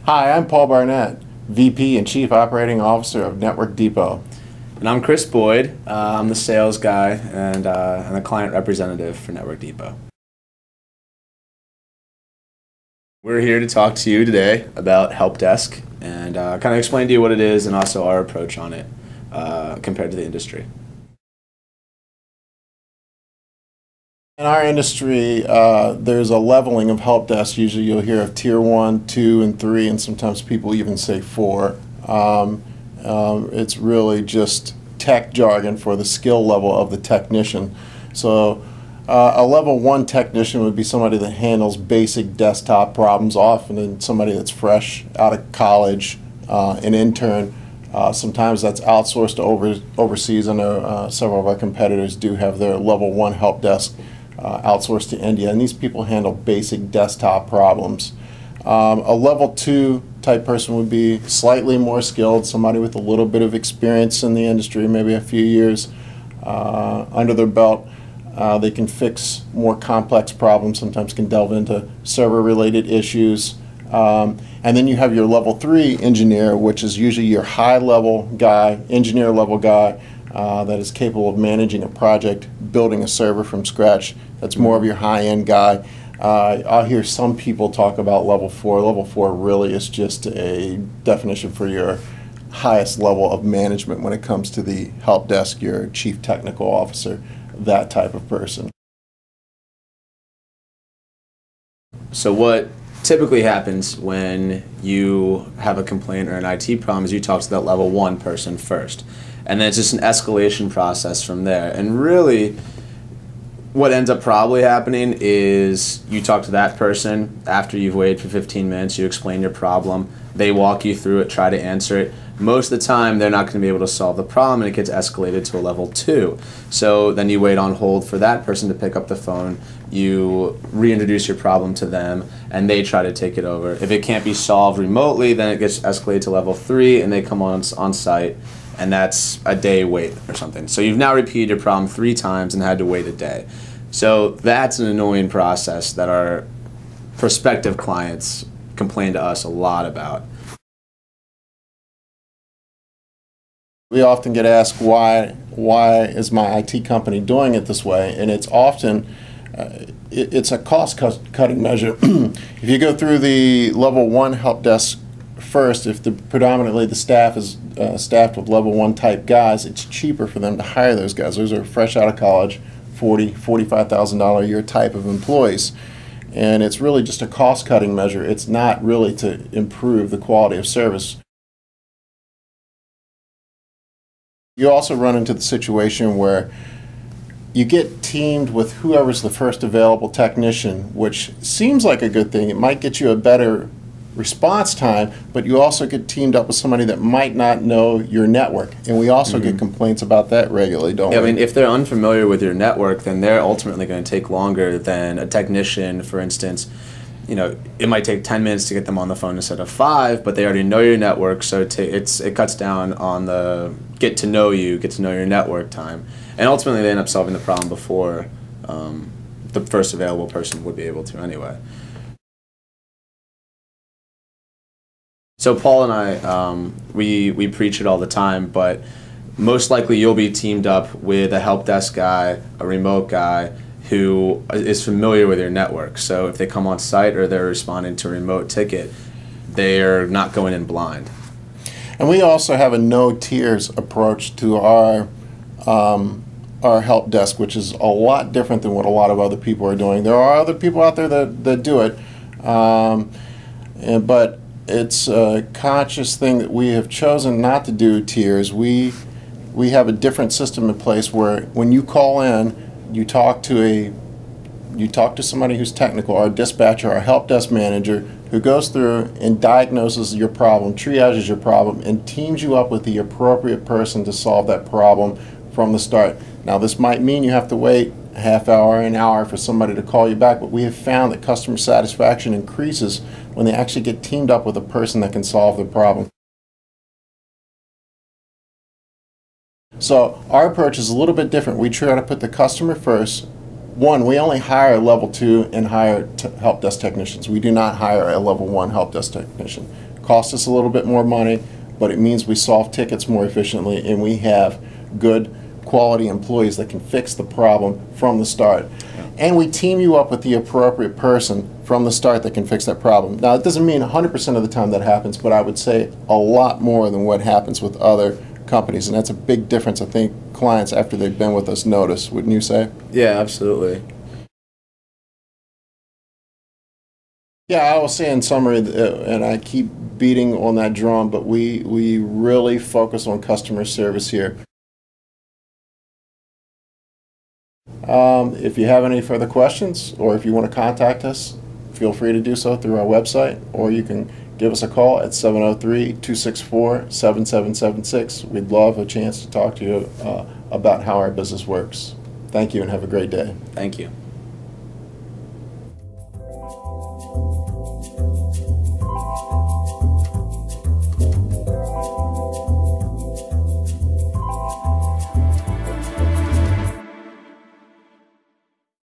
Hi, I'm Paul Barnett, VP and Chief Operating Officer of Network Depot. And I'm Chris Boyd. I'm the sales guy and a client representative for Network Depot. We're here to talk to you today about Help Desk and kind of explain to you what it is and also our approach on it compared to the industry. In our industry, there's a leveling of help desk. Usually you'll hear of tier 1, 2, and 3, and sometimes people even say 4. It's really just tech jargon for the skill level of the technician. So a level 1 technician would be somebody that handles basic desktop problems, often somebody that's fresh out of college, an intern. Sometimes that's outsourced to overseas. I know several of our competitors do have their level 1 help desk outsourced to India, and these people handle basic desktop problems. A level 2 type person would be slightly more skilled, somebody with a little bit of experience in the industry, maybe a few years under their belt. They can fix more complex problems, sometimes can delve into server-related issues. And then you have your level 3 engineer, which is usually your high-level guy, engineer-level guy, that is capable of managing a project, building a server from scratch. That's more of your high-end guy. I'll hear some people talk about level 4. Level 4 really is just a definition for your highest level of management when it comes to the help desk, your chief technical officer, that type of person. So what typically happens when you have a complaint or an IT problem is you talk to that level 1 person first. And then it's just an escalation process from there. And really, what ends up probably happening is you talk to that person after you've waited for 15 minutes, you explain your problem, they walk you through it, try to answer it. Most of the time, they're not going to be able to solve the problem, and it gets escalated to a level 2. So then you wait on hold for that person to pick up the phone, you reintroduce your problem to them, and they try to take it over. If it can't be solved remotely, then it gets escalated to level 3, and they come on site, and that's a day wait or something. So you've now repeated your problem 3 times and had to wait a day. So that's an annoying process that our prospective clients complain to us a lot about. We often get asked why is my IT company doing it this way, and it's often it's a cost-cutting measure. If you go through the level 1 help desk first, if predominantly the staff is staffed with level 1 type guys, it's cheaper for them to hire those guys. Those are fresh out of college, $45,000 a year type of employees. And it's really just a cost-cutting measure. It's not really to improve the quality of service. You also run into the situation where you get teamed with whoever's the first available technician, which seems like a good thing. It might get you a better response time, but you also get teamed up with somebody that might not know your network. And we also get complaints about that regularly, don't we? I mean, if they're unfamiliar with your network, then they're ultimately going to take longer than a technician, for instance. You know, it might take 10 minutes to get them on the phone instead of 5, but they already know your network, so it cuts down on the get to know your network time. And ultimately, they end up solving the problem before the first available person would be able to anyway. So Paul and I, we preach it all the time, but most likely you'll be teamed up with a help desk guy, a remote guy, who is familiar with your network. So if they come on site or they're responding to a remote ticket, they're not going in blind. And we also have a no tiers approach to our help desk, which is a lot different than what a lot of other people are doing. There are other people out there that do it, but it's a conscious thing that we have chosen not to do tiers. We have a different system in place where when you call in, you talk to somebody who's technical, our dispatcher, our help desk manager, who goes through and diagnoses your problem, triages your problem, and teams you up with the appropriate person to solve that problem from the start. Now, this might mean you have to wait a half hour, an hour for somebody to call you back, but we have found that customer satisfaction increases when they actually get teamed up with a person that can solve the problem. So our approach is a little bit different. We try to put the customer first. One, we only hire level 2 and hire help desk technicians. We do not hire a level 1 help desk technician. Costs us a little bit more money, but it means we solve tickets more efficiently and we have good quality employees that can fix the problem from the start. And we team you up with the appropriate person from the start that can fix that problem. Now, it doesn't mean 100% of the time that happens, but I would say a lot more than what happens with other companies, and that's a big difference I think clients, after they've been with us, notice. Wouldn't you say? Yeah, absolutely. Yeah, I will say in summary, and I keep beating on that drum, but we really focus on customer service here. If you have any further questions, or if you want to contact us, feel free to do so through our website, or you can give us a call at 703-264-7776. We'd love a chance to talk to you about how our business works. Thank you and have a great day. Thank you.